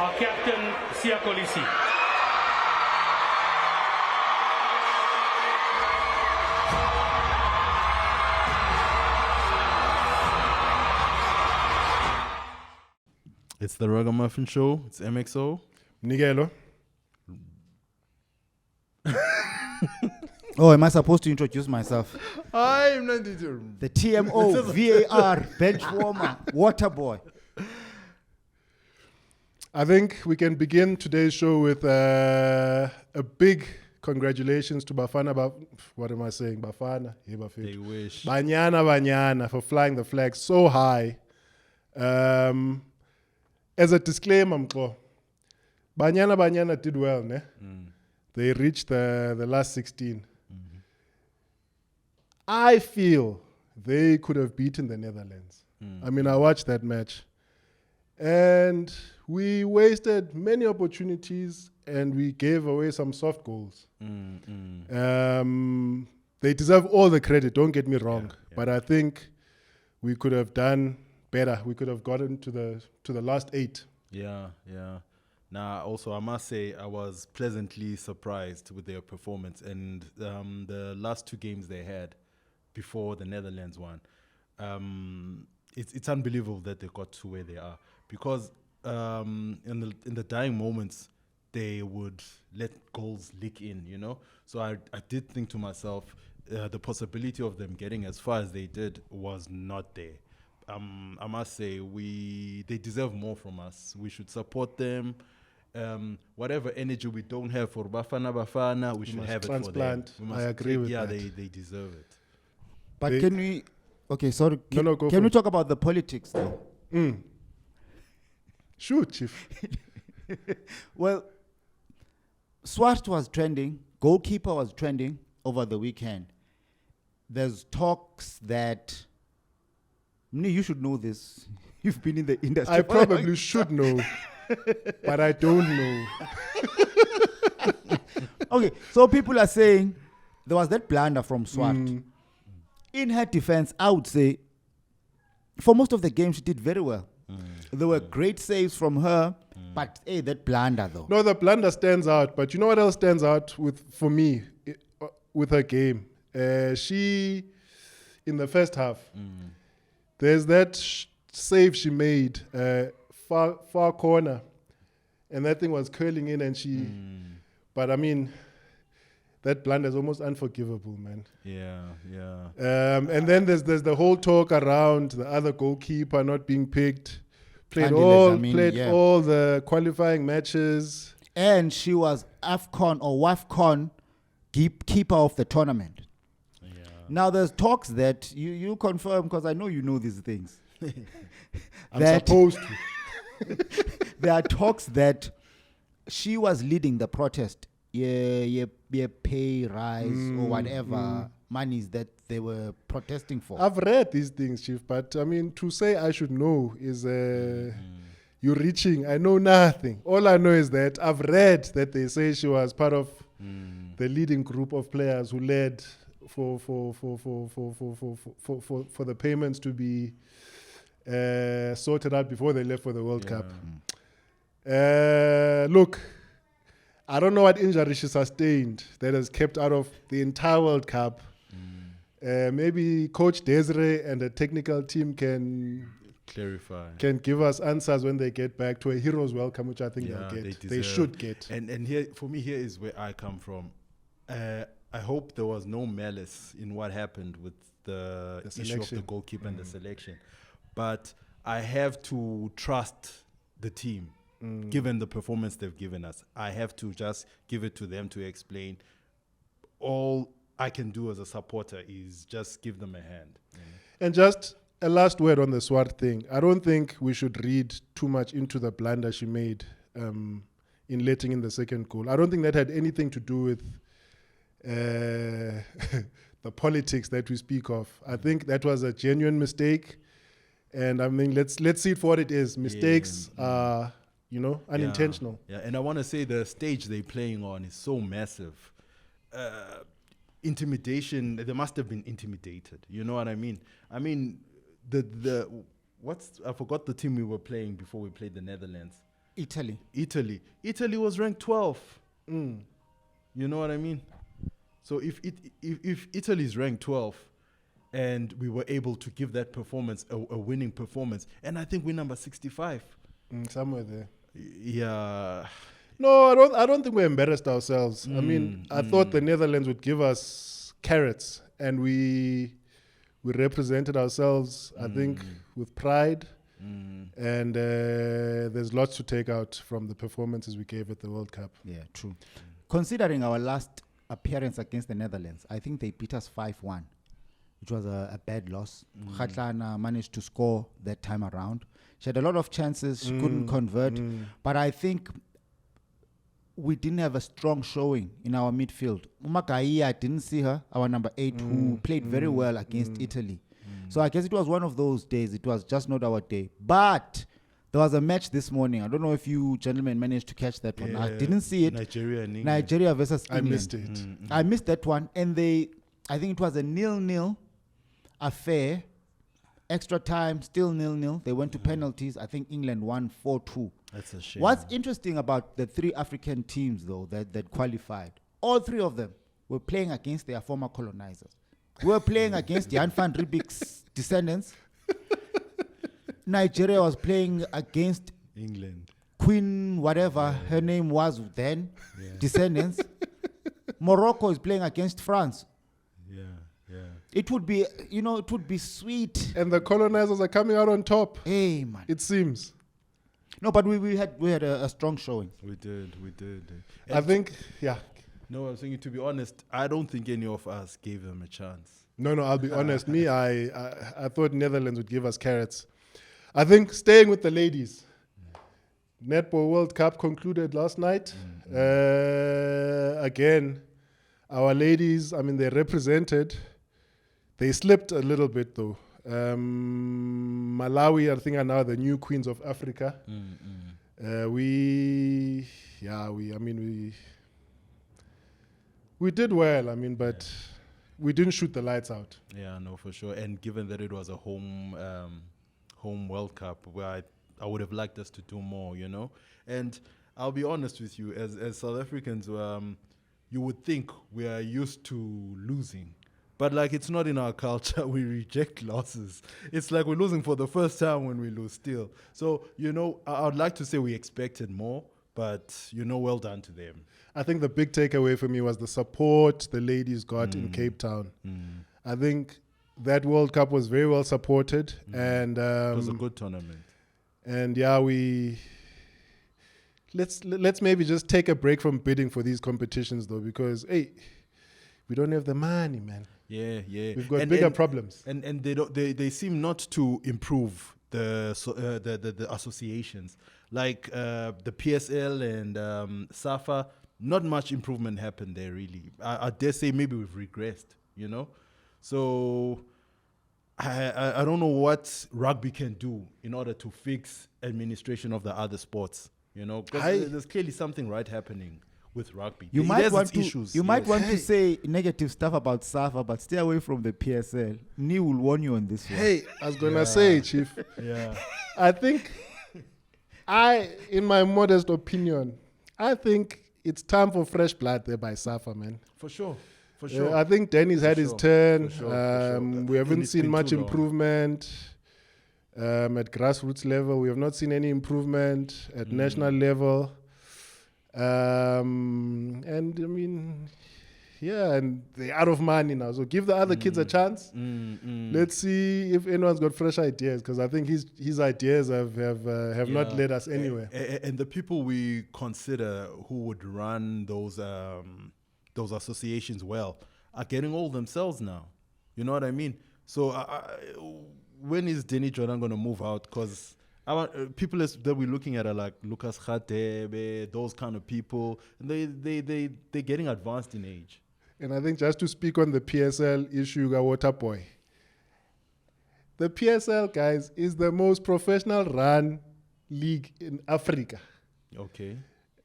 our captain, Siyakolisi. It's the Rugga Muffin Show. It's MXO. Mnigelo. Oh, am I supposed to introduce myself? I'm not The TMO, VAR, bench warmer, water boy. I think we can begin today's show with a big congratulations to Bafana. What am I saying? Bafana. They wish. Banyana Banyana for flying the flag so high. As a disclaimer, Banyana Banyana did well, ne? They reached the last 16. I feel they could have beaten the Netherlands. I mean, I watched that match. And we wasted many opportunities and we gave away some soft goals. They deserve all the credit, don't get me wrong. Yeah. But I think we could have done better. We could have gotten to the last 8. Yeah. Now, also, I must say, I was pleasantly surprised with their performance and the last 2 games they had before the Netherlands one. It's unbelievable that they got to where they are because in the dying moments, they would let goals leak in, you know? So I did think to myself, the possibility of them getting as far as they did was not there. I must say, they deserve more from us. We should support them. Whatever energy we don't have for Bafana, we should have transplant. It for them. I agree with that. Yeah, they deserve it. But can we... Okay, sorry. Can we talk about the politics, though? Shoot, Chief. Well, Swart was trending. Goalkeeper was trending over the weekend. There's talks that... you should know this. You've been in the industry. I probably should know, but I don't know. Okay, so people are saying there was that blunder from Swart. In her defense, I would say for most of the game, she did very well. There were great saves from her, but that blunder though. No, the blunder stands out. But you know what else stands out for me with her game? She, in the first half, there's that save she made, far corner, and that thing was curling in, and she. But I mean, that blunder is almost unforgivable, man. Yeah. And then there's the whole talk around the other goalkeeper not being picked. Played all the qualifying matches. And she was AFCON or WAFCON keeper of the tournament. Yeah. Now there's talks that you confirm, because I know you know these things. I'm supposed to. There are talks that she was leading the protest. Pay rise or whatever monies that they were protesting for. I've read these things, Chief, but I mean, to say I should know is you're reaching. I know nothing. All I know is that I've read that they say she was part of the leading group of players who led for the payments to be sorted out before they left for the World Cup. Look, I don't know what injury she sustained that has kept out of the entire World Cup. Maybe Coach Desiree and the technical team can give us answers when they get back to a hero's welcome, which I think they'll get. They should get. And here, for me, here is where I come from. I hope there was no malice in what happened with the issue of the goalkeeper and the selection. But I have to trust the team. Given the performance they've given us, I have to just give it to them to explain. All I can do as a supporter is just give them a hand. And just a last word on the Swart thing. I don't think we should read too much into the blunder she made in letting in the second goal. I don't think that had anything to do with the politics that we speak of. I think that was a genuine mistake. And I mean, let's see it for what it is. Mistakes are... unintentional. Yeah, and I want to say the stage they're playing on is so massive. Intimidation, they must have been intimidated. You know what I mean? I mean, I forgot the team we were playing before we played the Netherlands. Italy. Italy was ranked 12. You know what I mean? So if Italy is ranked 12 and we were able to give that performance a winning performance, and I think we're number 65. Somewhere there. Yeah. No, I don't think we embarrassed ourselves. I mean, I thought the Netherlands would give us carrots, and we represented ourselves, I think, with pride. And there's lots to take out from the performances we gave at the World Cup. Yeah, true. Considering our last appearance against the Netherlands, I think they beat us 5-1, which was a bad loss. Kgatlana managed to score that time around. She had a lot of chances, she couldn't convert. But I think we didn't have a strong showing in our midfield. Umagai, I didn't see her, our number 8, who played very well against Italy. So I guess it was one of those days. It was just not our day. But there was a match this morning. I don't know if you gentlemen managed to catch that one. I didn't see it. Nigeria and England. Nigeria versus England. I missed it. I missed that one. And I think it was a 0-0 affair. Extra time, still 0-0. They went to penalties. I think England won 4-2. That's a shame. What's interesting about the 3 African teams, though, that qualified, all 3 of them were playing against their former colonizers. We were playing against Jan van Riebeeck's descendants. Nigeria was playing against England. Queen, whatever her name was then, descendants. Morocco is playing against France. Yeah. It would be, it would be sweet. And the colonizers are coming out on top. Hey, man. It seems. No, but we had a strong showing. We did. I think, yeah. No, I'm saying, to be honest, I don't think any of us gave them a chance. No, I'll be honest. Me, I thought Netherlands would give us carrots. I think staying with the ladies. Netball World Cup concluded last night. Again, our ladies, I mean, they represented. They slipped a little bit, though. Malawi, I think, are now the new queens of Africa. We did well, I mean, but we didn't shoot the lights out. Yeah, no, for sure. And given that it was a home World Cup, where I would have liked us to do more, And I'll be honest with you, as South Africans, you would think we are used to losing. But it's not in our culture. We reject losses. It's like we're losing for the first time when we lose still. So, I would like to say we expected more, but, well done to them. I think the big takeaway for me was the support the ladies got in Cape Town. I think that World Cup was very well supported. And it was a good tournament. And let's maybe just take a break from bidding for these competitions, though, because, hey, we don't have the money, man. Yeah. We've got bigger problems. And they seem not to improve the associations. Like the PSL and SAFA, not much improvement happened there, really. I dare say maybe we've regressed, So I don't know what rugby can do in order to fix administration of the other sports, Because there's clearly something right happening with rugby. You might want to say negative stuff about SAFA, but stay away from the PSL. Neil will warn you on this one. Hey, I was going to say, Chief. Yeah. I think, in my modest opinion, I think it's time for fresh blood there by SAFA, man. For sure. I think Danny's had his turn. For sure. We haven't seen much improvement at grassroots level. We have not seen any improvement at national level. And I mean, and they're out of money now. So give the other kids a chance. Let's see if anyone's got fresh ideas, because I think his ideas have not led us anywhere. And the people we consider who would run those associations well are getting old themselves now. You know what I mean? So when is Denny Jordan going to move out? Because people that we're looking at are like Lucas Radebe, those kind of people. And they're getting advanced in age. And I think just to speak on the PSL issue, Water Boy. The PSL, guys, is the most professional run league in Africa. Okay.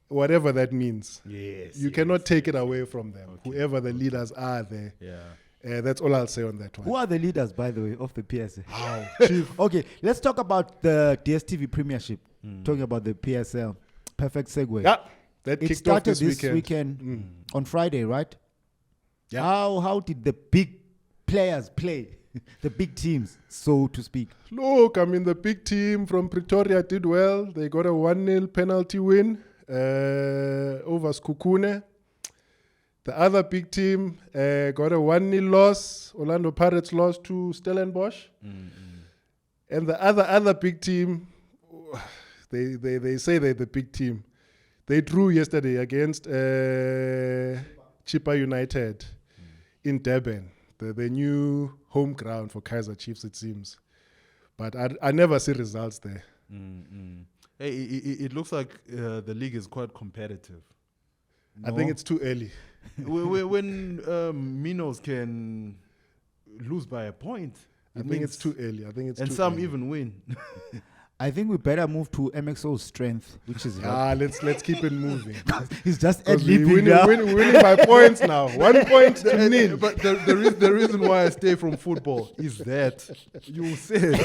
Whatever that means. Yes. You cannot take it away from them. Okay. Whoever the leaders are there. Yeah. That's all I'll say on that one. Who are the leaders, by the way, of the PSL? Chief. Okay, let's talk about the DSTV Premiership. talking about the PSL. Perfect segue. Yeah, that It kicked off started this this weekend on Friday, right? Yeah. How did the big players play? The big teams, so to speak. Look, I mean, the big team from Pretoria did well. They got a 1-0 penalty win over Skukune. The other big team got a 1-0 loss. Orlando Pirates lost to Stellenbosch. And the other big team, they say they're the big team. They drew yesterday against Chippa United in Durban, the new home ground for Kaizer Chiefs, it seems. But I never see results there. Hey, it looks like the league is quite competitive. I think it's too early. when Minos can lose by a point, I think it's too early. and some even win. I think we better move to MXO's strength, which is Let's keep it moving. he's just Because we're ad-libbing now. winning by points now. 1 point to nil. But the reason why I stay from football is that you said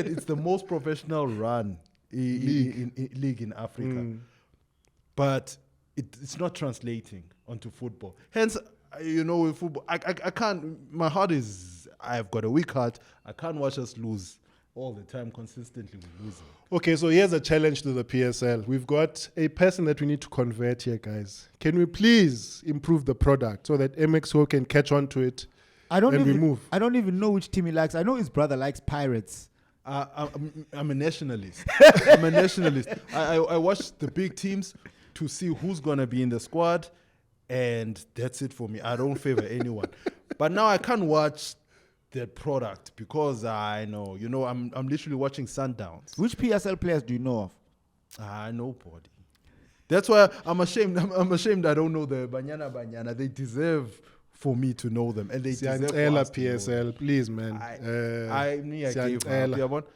it's the most professional run league in Africa, but it's not translating onto football. Hence, with football, I can't. My heart is. I've got a weak heart. I can't watch us lose all the time consistently. We're losing. Okay, so here's a challenge to the PSL. We've got a person that we need to convert here, guys. Can we please improve the product so that MXO can catch on to it and we move? I don't even know which team he likes. I know his brother likes Pirates. I'm a nationalist. I'm a nationalist. I watch the big teams to see who's going to be in the squad, and that's it for me. I don't favor anyone. But now I can't watch that product because I know, I'm literally watching Sundowns. Which PSL players do you know of? Nobody. That's why I'm ashamed. I'm ashamed I don't know the Banyana Banyana. They deserve for me to know them, and they deserve for us to know them. PSL, please, man. I gave up.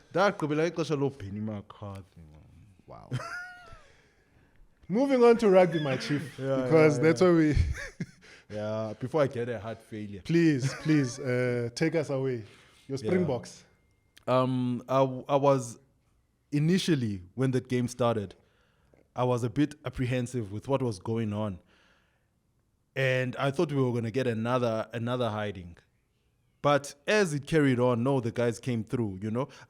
Wow. Moving on to rugby, my chief, because that's where we. Yeah, before I get a heart failure. Please, take us away. Your Springboks. I was initially, when that game started, I was a bit apprehensive with what was going on. And I thought we were going to get another hiding. But as it carried on, the guys came through,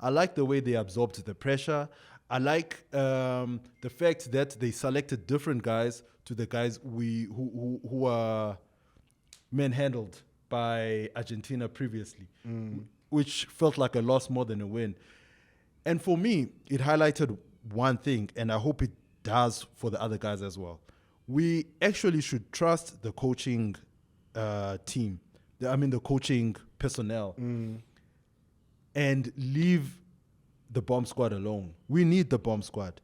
I like the way they absorbed the pressure. I like the fact that they selected different guys to the guys who were manhandled by Argentina previously, which felt like a loss more than a win. And for me, it highlighted one thing, and I hope it does for the other guys as well. We actually should trust the coaching team, the coaching personnel, and leave the bomb squad alone. We need the bomb squad.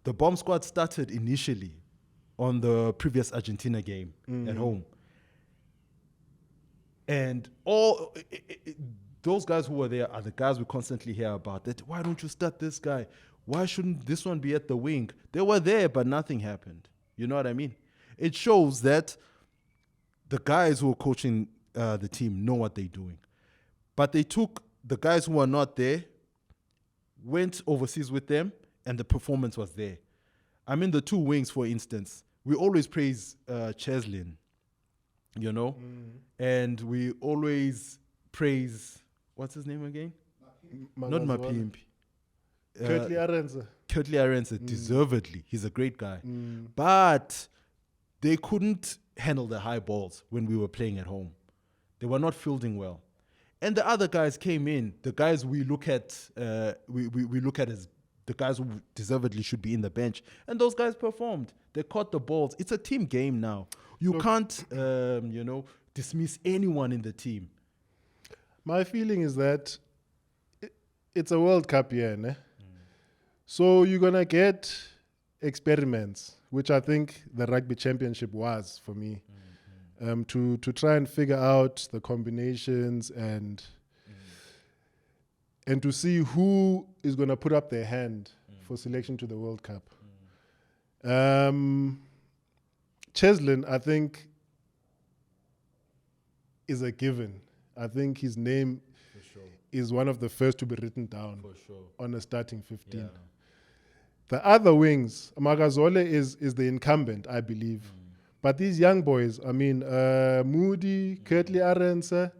The bomb squad started initially on the previous Argentina game at home. And all those guys who were there are the guys we constantly hear about. That why don't you start this guy? Why shouldn't this one be at the wing? They were there, but nothing happened. You know what I mean? It shows that the guys who are coaching the team know what they're doing. But they took the guys who are not there, went overseas with them, and the performance was there. The two wings, for instance, we always praise Cheslin, and we always praise, what's his name again? Not Mapimpi. Kurtley Arendse. Kurtley Arendse, deservedly. He's a great guy. But they couldn't handle the high balls when we were playing at home. They were not fielding well. And the other guys came in, the guys we look at, we look at as the guys who deservedly should be in the bench. And those guys performed. They caught the balls. It's a team game now. You can't, dismiss anyone in the team. My feeling is that it's a World Cup year, ne? So you're going to get experiments, which I think the Rugby Championship was for me, to try and figure out the combinations and to see who is going to put up their hand for selection to the World Cup. Cheslin, I think, is a given. I think his name is one of the first to be written down on a starting 15. The other wings, Makazole is the incumbent, I believe. But these young boys, I mean, Moody, Kurtley Arendse,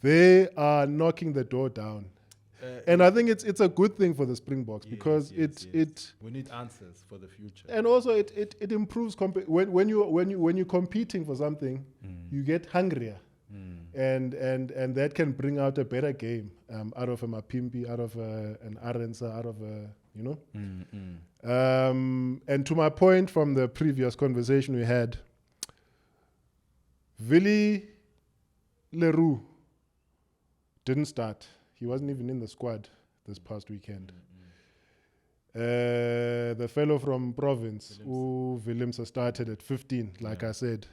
they are knocking the door down. And I think it's a good thing for the Springboks because it we need answers for the future. and also it improves when you're competing for something, you get hungrier. And that can bring out a better game out of a Mapimpi, out of an Arendse, out of a, you know. And to my point from the previous conversation we had, Willie Leroux didn't start. He wasn't even in the squad this past weekend. The fellow from Province, Willemse, started at 15, like I said.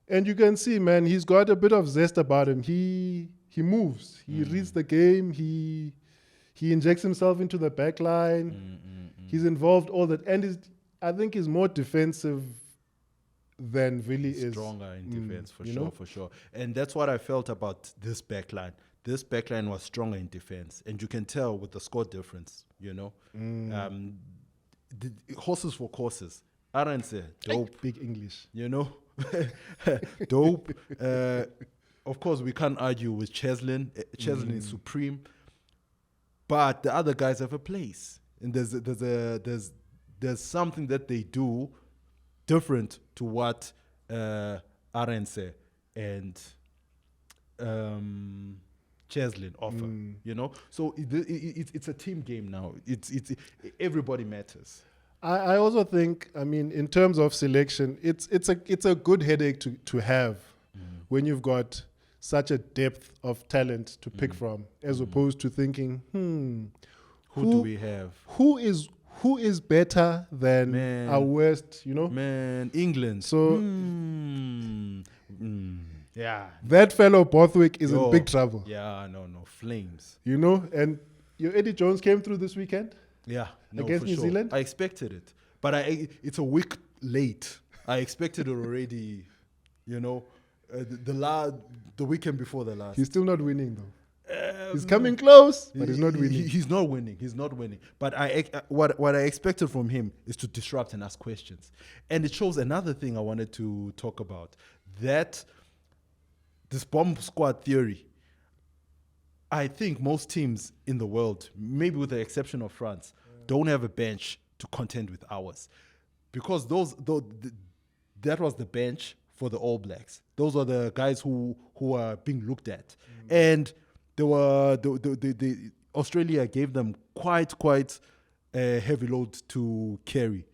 And you can see, man, he's got a bit of zest about him. He moves. He reads the game. He injects himself into the back line. He's involved all that. And I think he's more defensive than Willie is. Stronger in defense, for sure. And that's what I felt about this back line. This back line was stronger in defense. And you can tell with the score difference, you know. The horses for courses. Arendse, dope. Big English. You know. Dope. Of course, we can't argue with Cheslin. Cheslin is supreme. But the other guys have a place. And there's something that they do different to what Arendse and Cheslin offer, you know. So it's a team game now. It's everybody matters. I also think, I mean, in terms of selection, it's a good headache to have when you've got such a depth of talent to pick from, as opposed to thinking, who do we have? Who is better than our worst, you know? Man, England. So yeah, that fellow Borthwick is in big trouble. Yeah, no, flames. You know, and your Eddie Jones came through this weekend. Yeah, no, against for New sure. Zealand. I expected it, but it's a week late. I expected it already. You know, the weekend before the last. He's still not winning though. He's coming close, but he's not winning. He's not winning. He's not winning. But what I expected from him is to disrupt and ask questions, and it shows another thing I wanted to talk about, that this bomb squad theory. I think most teams in the world, maybe with the exception of France, don't have a bench to contend with ours, because that was the bench for the All Blacks. Those are the guys who are being looked at, and they were the Australia gave them quite a heavy load to carry.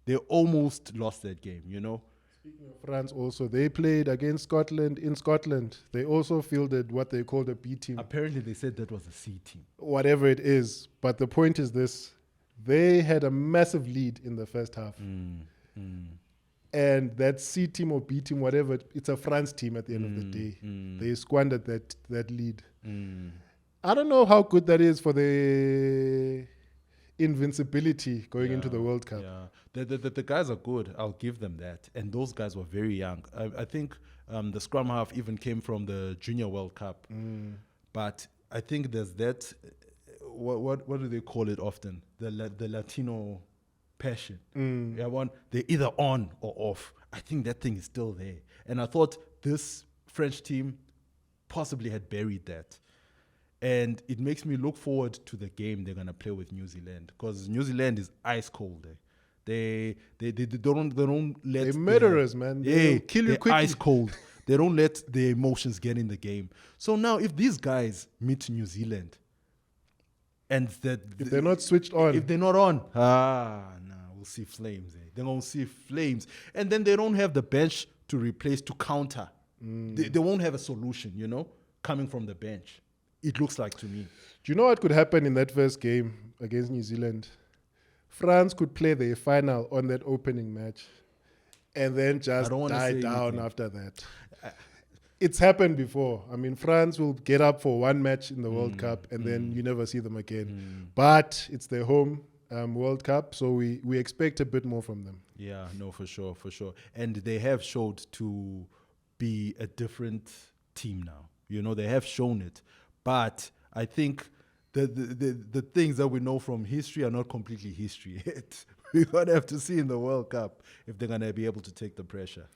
They almost lost that game, you know. Speaking of France also, they played against Scotland in Scotland. They also fielded what they called a B team. Apparently they said that was a C team. Whatever it is. But the point is this. They had a massive lead in the first half. And that C team or B team, whatever, it's a France team at the end of the day. They squandered that lead. I don't know how good that is for the invincibility going into the World Cup. Yeah, the guys are good. I'll give them that. And those guys were very young. I think the scrum half even came from the Junior World Cup. But I think there's that. What do they call it often? The Latino passion. Yeah, they're either on or off. I think that thing is still there. And I thought this French team possibly had buried that. And it makes me look forward to the game they're gonna play with New Zealand, because New Zealand is ice cold. They don't let they're murderers, man. They'll kill you quickly. Ice cold. They don't let the emotions get in the game. So now, if these guys meet New Zealand, and if they're not switched on, if they're not on, we'll see flames. They're gonna see flames, and then they don't have the bench to replace, to counter. They won't have a solution, you know, coming from the bench. It looks like to me. Do you know what could happen in that first game against New Zealand? France could play their final on that opening match and then just die down after that. It's happened before. I mean, France will get up for one match in the World Cup and then you never see them again. But it's their home World Cup, so we expect a bit more from them. Yeah, no, for sure. And they have showed to be a different team now. You know, they have shown it. But I think the things that we know from history are not completely history yet. We're gonna have to see in the World Cup if they're gonna be able to take the pressure.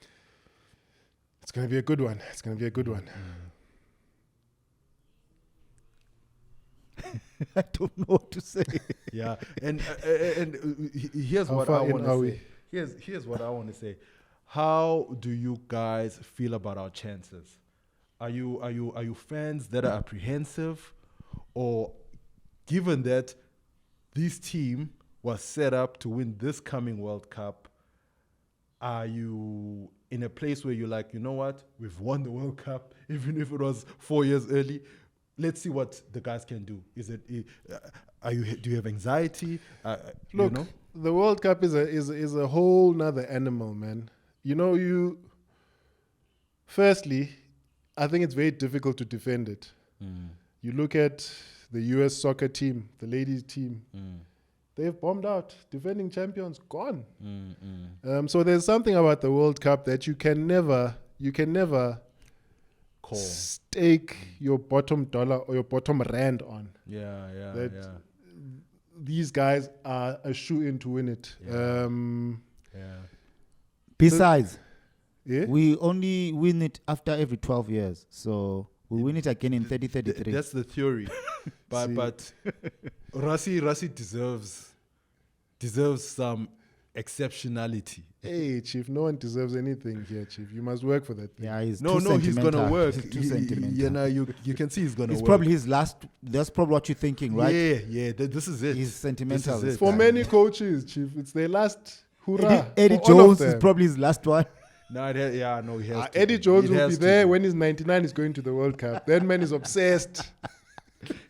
It's gonna be a good one. It's gonna be a good one. I don't know what to say. Yeah, and here's How what far I in want are to we? say. Here's what I want to say. How do you guys feel about our chances? Are you fans that are apprehensive, or given that this team was set up to win this coming World Cup, are you in a place where you're like, you know what, we've won the World Cup, even if it was 4 years early? Let's see what the guys can do. Do you have anxiety? Look, you know? the World Cup is a whole nother animal, man. Firstly, I think it's very difficult to defend it. You look at the US soccer team, the ladies team, they've bombed out. Defending champions, gone. So there's something about the World Cup that you can never Call. stake your bottom dollar or your bottom rand on. Yeah. These guys are a shoe-in to win it. Yeah. Besides, Yeah? we only win it after every 12 years. So we win it again in 30-33. That's the theory. but Rassi deserves some exceptionality. Hey, Chief, no one deserves anything here, Chief. You must work for that thing. Yeah, he's No, too he's gonna sentimental. work. He's too sentimental. You can see he's gonna It's work. probably his last. That's probably what you're thinking, right? Yeah. This is it. He's sentimental. This is it. For many coaches, Chief, it's their last hurrah. Eddie for all of Jones is them. probably his last one. No, he has to Eddie be. Jones It will has be to there when he's 99. He's going to the World Cup. That man is obsessed.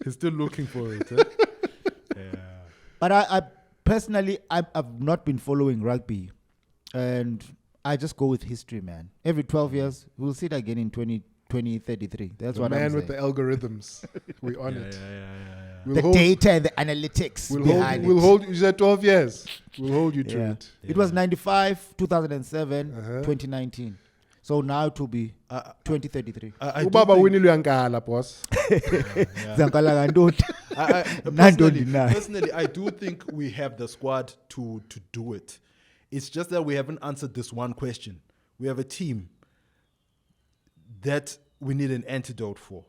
He's still looking for it. Huh? Yeah. But I personally, I've not been following rugby, and I just go with history, man. Every 12 years, we'll see it again in 2033. That's The what I'm man saying. with the algorithms. We on it. Yeah. We'll The hold, data and the analytics behind we'll it. hold you said 12 years. We'll hold you to Yeah. it. It was 95, 2007, Uh-huh. 2019. So now it will be 2033. I do Ubaba think- winile uyankala, boss. Zankala kantoti. personally, deny. personally, I do think we have the squad to do it. It's just that we haven't answered this one question. We have a team that we need an antidote for,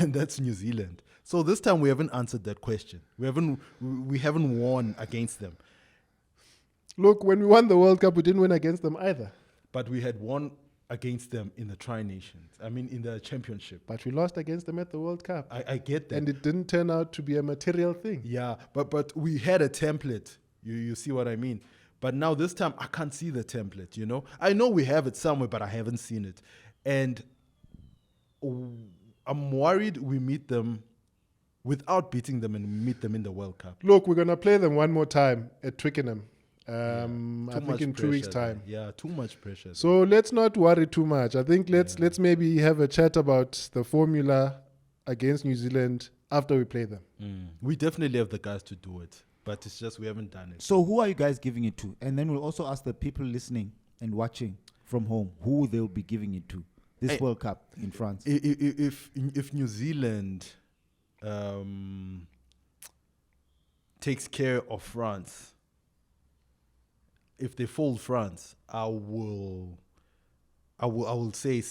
and that's New Zealand. So this time we haven't answered that question. We haven't won against them, Look, when we won the World Cup, we didn't win against them either. but we had won against them in the Tri-Nations. I mean, in the championship. But we lost against them at the World Cup. I get that. And it didn't turn out to be a material thing. Yeah, but we had a template. You see what I mean? But now this time I can't see the template, you know? I know we have it somewhere, but I haven't seen it. And I'm worried we meet them without beating them and meet them in the World Cup. Look, we're going to play them one more time at Twickenham. I Too think much in 2 weeks' pressure time. there. Yeah, too much pressure. So let's not worry too much. I think let's maybe have a chat about the formula against New Zealand after we play them. We definitely have the guys to do it, but it's just we haven't done it. So who are you guys giving it to? And then we'll also ask the people listening and watching from home who they'll be giving it to this Hey. World Cup in France. If New Zealand takes care of France, if they fold France, I will say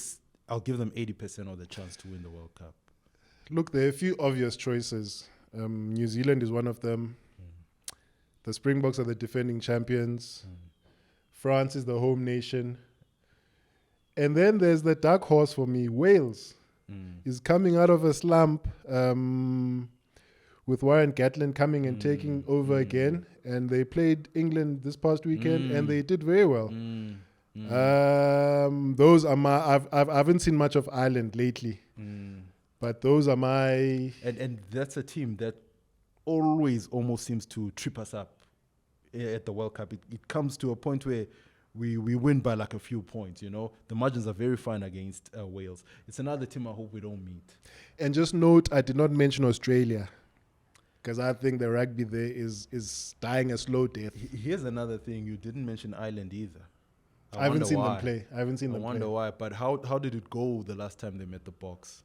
I'll give them 80% of the chance to win the World Cup. Look, there are a few obvious choices. New Zealand is one of them. The Springboks are the defending champions. France is the home nation. And then there's the dark horse for me, Wales. Is coming out of a slump with Warren Gatland coming and taking over again. And they played England this past weekend and they did very well. Those are my... I haven't seen much of Ireland lately. But those are my... And that's a team that always almost seems to trip us up at the World Cup. It comes to a point where we win by like a few points, you know. The margins are very fine against Wales. It's another team I hope we don't meet. And just note, I did not mention Australia because I think the rugby there is dying a slow death. Here's another thing. You didn't mention Ireland either. I haven't wonder seen why. them play. I haven't seen I them wonder play. why. But how did it go the last time they met the Box?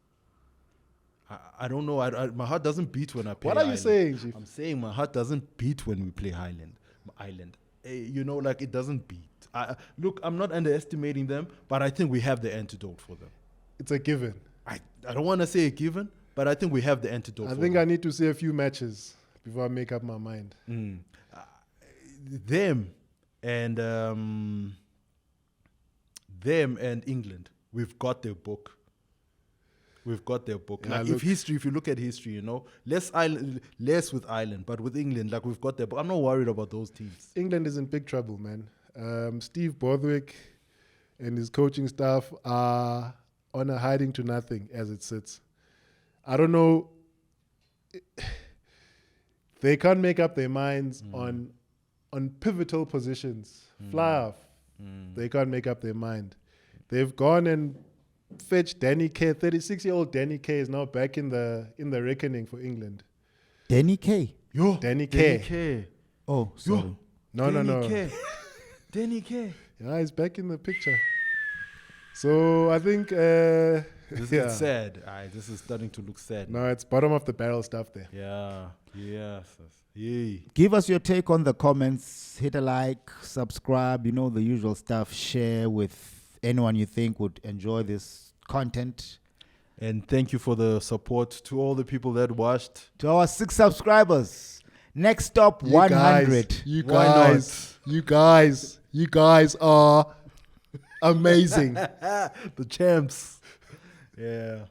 I don't know. My heart doesn't beat when I play. What are you Ireland. saying, Chief? I'm saying my heart doesn't beat when we play Ireland. You know, like it doesn't beat. Look, I'm not underestimating them, but I think we have the antidote for them. It's a given. I don't want to say a given, but I think we have the antidote. I for think them. I need to see a few matches before I make up my mind. Them and England. We've got their book. Yeah, Like if you look at history, you know, less with Ireland, but with England, like we've got their book. I'm not worried about those teams. England is in big trouble, man. Steve Borthwick and his coaching staff are on a hiding to nothing as it sits. I don't know. They can't make up their minds on pivotal positions. Fly off. They can't make up their mind. They've gone and fetched Danny Kaye. 36-year-old Danny Kaye is now back in the reckoning for England. Danny Kaye. Yo, Danny Kaye. Oh, sorry. No. Danny Kaye. Yeah, he's back in the picture. So I think This is sad. This is starting to look sad. No, it's bottom of the barrel stuff there. Yeah. Yes. Yay. Give us your take on the comments. Hit a like, subscribe, you know, the usual stuff. Share with anyone you think would enjoy this content. And thank you for the support to all the people that watched. To our 6 subscribers. Next stop, 100. You guys are amazing. The champs. Yeah.